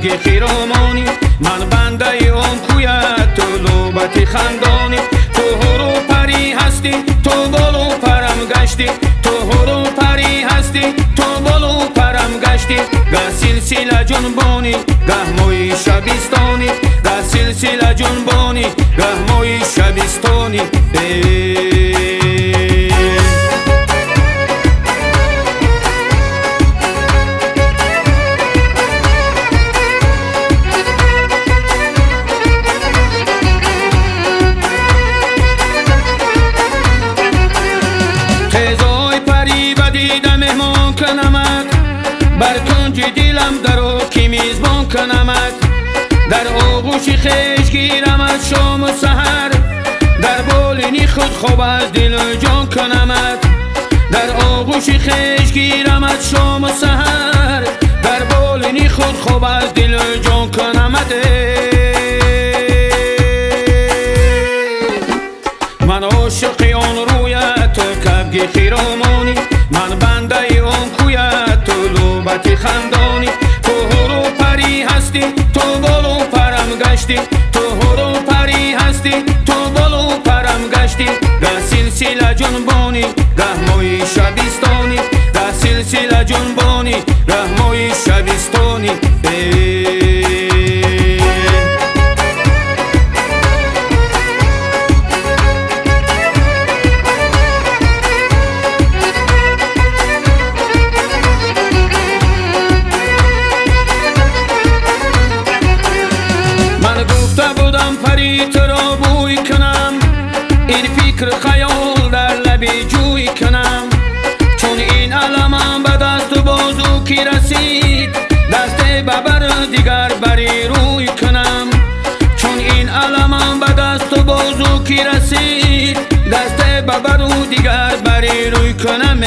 کبگ خیرامانی، من بنده اون کویت تو لوبت خندانی. تو هرو پری هستی تو بالو پرم گشتی، تو هرو پری هستی تو بالو پرم گشتی. گه سلسله جنبانی گه موی شبستانی، گه سلسله جنبانی گه موی شبستانی. بر کنج دلم درو کی میزبان کنمت، در آغوش خویش گیرمت شام و سحر، در بالینی خود خوب از دل و جان کنمت، در آغوش خویش گیرمت شام و سحر، در بالینی خود خوب از دل و جان کنمت. من عاشق آن رویت کبگ خیرامانی، من بنده اون کویت تو لوبت خندانی. تو هرو پری هستی تو بالو پرم گشتی، تو هرو پری هستی تو بالو پرم گشتی. گه سلسله جنبانی گه موی شبستانی، گه سلسله جنبانی گه موی شبستانی. تو را بوی کنم، این فکر خیال در لبی جوی کنم، چون این علمم به دست و بازو کی رسید، دست ببر دیگر بری روی کنم، چون این علمم به دست و بازو کی رسید، دست ببر و دیگر بری روی کنم.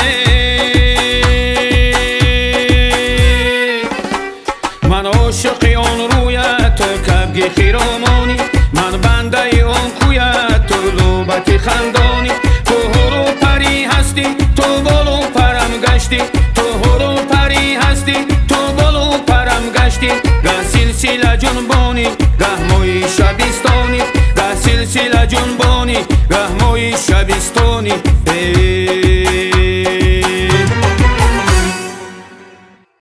من عاشق آن رویت کبگ خیرامانی،